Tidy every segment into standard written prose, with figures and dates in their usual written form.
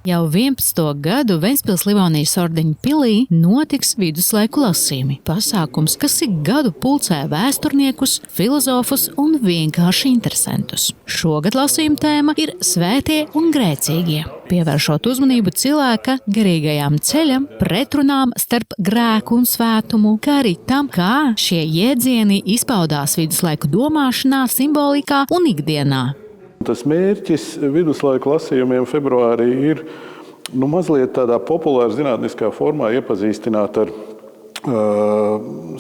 Jau 11. gadu Ventspils Livonijas ordeņa pilī notiks viduslaiku lasījumi. Pasākums, kas ik gadu pulcē vēsturniekus, filozofus un vienkārši interesantus. Šogad lasījuma tēma ir Svētie un grēcīgie, pievēršot uzmanību cilvēka garīgajām ceļam, pretrunām starp grēku un svētumu, kā arī tam, kā šie jēdzieni izpaudās viduslaiku domāšanā, simbolikā un ikdienā. Tas mērķis viduslaiku lasījumiem februārī ir mazliet tādā populāra zinātniskā formā iepazīstināt ar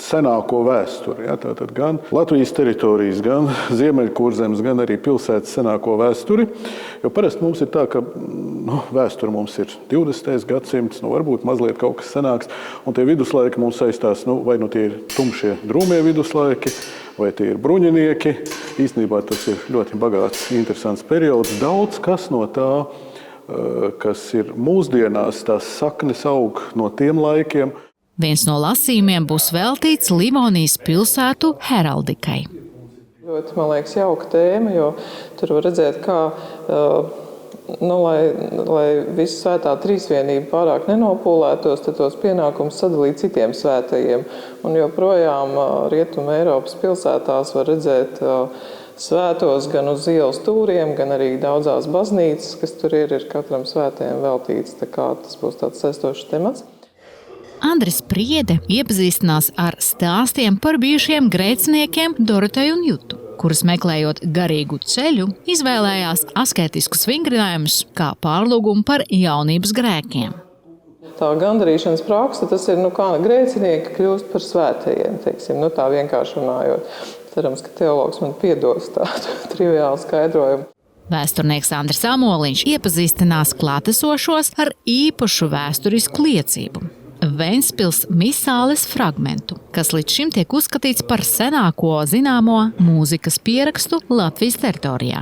senāko vēsturi. Ja? Tātad gan Latvijas teritorijas, gan Ziemeļkurzemes, gan arī pilsētas senāko vēsturi. Jo parasti mums ir tā, ka vēsture mums ir 20. gadsimts, varbūt mazliet kaut kas senāks, un tie viduslaiki mums saistās, vai tie ir tumšie drūmie viduslaiki, vai tie ir bruņinieki. Īstenībā tas ir ļoti bagāts, interesants periods. Daudz kas no tā, kas ir mūsdienās, tās saknes aug no tiem laikiem. Viens no lasījumiem būs veltīts Livonijas pilsētu heraldikai. Ļoti, man liekas, jauka tēma, jo tur var redzēt, kā, lai visu svētā trīsvienība pārāk nenopūlētos, tad tos pienākumus sadalīt citiem svētajiem. Un joprojām Rietuma Eiropas pilsētās var redzēt svētos gan uz ielas stūriem, gan arī daudzās baznīcas, kas tur ir katram svētajam veltīts. Tā kā tas būs tāds saistošs temats. Andris Priede iepazīstinās ar stāstiem par bijušiem grēciniekiem Doroteju un Jutu, kuras meklējot garīgu ceļu, izvēlējās asketiskus vingrinājumus kā pārlūgumu par jaunības grēkiem. Tā gandarīšanas praksa, tas ir, kā grēcinieki kļūst par svētajiem, teiksim, tā vienkārši runājot. Cerams, ka teologs man piedos tādu triviālu skaidrojumu. Vēsturnieks Andris Amoliņš iepazīstinās klātesošos ar īpašu vēsturisku liecību. Ventspils misāles fragmentu, kas līdz šim tiek uzskatīts par senāko zināmo mūzikas pierakstu Latvijas teritorijā.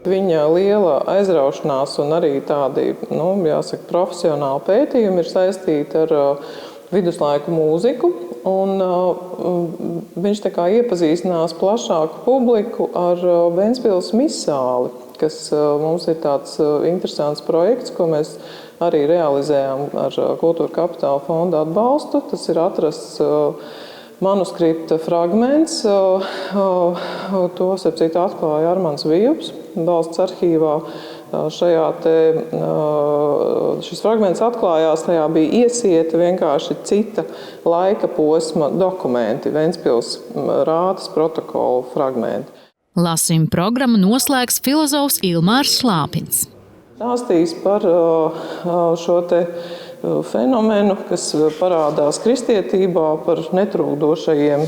Viņa liela aizraušanās un arī tādi, jāsaka, profesionāli pētījumi ir saistīti ar viduslaiku mūziku, un viņš tā kā iepazīstinās plašāku publiku ar Ventspils misāli, kas mums ir tāds interesants projekts, ko mēs arī realizējām ar Kultūra Kapitāla fonda atbalstu. Tas ir atrasts manuskripta fragments. To, starp citu, atklāja Armands Vijubs valsts arhīvā. Šis fragments atklājās, tajā bija iesieta vienkārši cita laika posma dokumenti, Ventspils rātas protokolu fragmenti. Lasījuma programmu noslēgs filozofs Ilmārs Šlāpins. Stāstīs par šo te fenomenu, kas parādās kristietībā, par netrūkdošajiem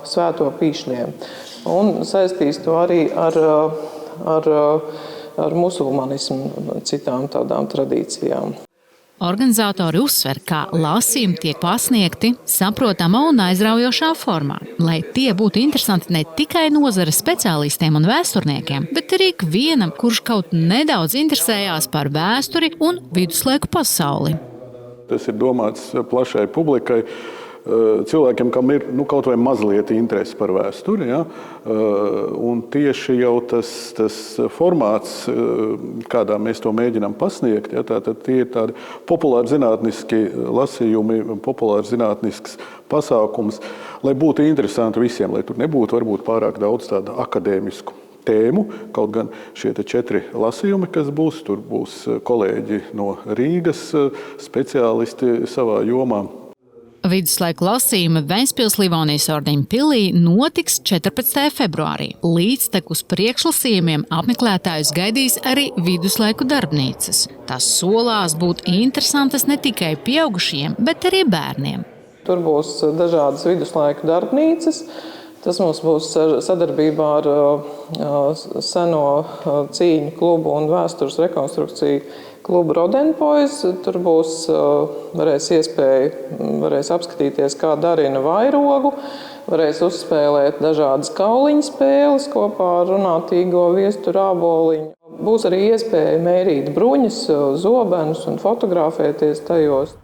svēto pīšļiem. Un saistīs to arī ar musulmanismu un citām tādām tradīcijām. Organizatori uzsver, ka lasījumi tiek pasniegti saprotamā un aizraujošā formā, lai tie būtu interesanti ne tikai nozares speciālistiem un vēsturniekiem, bet arī ikvienam, kurš kaut nedaudz interesējās par vēsturi un viduslaiku pasauli. Tas ir domāts plašai publikai, cilvēkiem, kam ir kaut vai mazliet interesi par vēsturi. Ja? Un tieši jau tas formāts, kādā mēs to mēģinām pasniegt, ja? Tātad tie ir tādi populāri zinātniski lasījumi, populāri zinātnisks pasākums, lai būtu interesanti visiem, lai tur nebūtu varbūt pārāk daudz tādu akadēmisku tēmu, kaut gan šie 4 lasījumi, kas būs, tur būs kolēģi no Rīgas, speciālisti savā jomā. Viduslaiku lasījumi Ventspils Livonijas ordeņa pilī notiks 14. februārī. Līdztekus priekšlasījumiem apmeklētājus gaidīs arī viduslaiku darbnīcas. Tas solās būt interesantas ne tikai pieaugušiem, bet arī bērniem. Tur būs dažādas viduslaiku darbnīcas. Tas mums būs sadarbībā ar seno cīņu klubu un vēstures rekonstrukciju klubu Rodenpois. Tur varēs apskatīties, kā darina vairogu, varēs uzspēlēt dažādas kauliņu spēles kopā ar runātīgo viesturu āboliņu. Būs arī iespēja mērīt bruņas, zobenus un fotografēties tajos.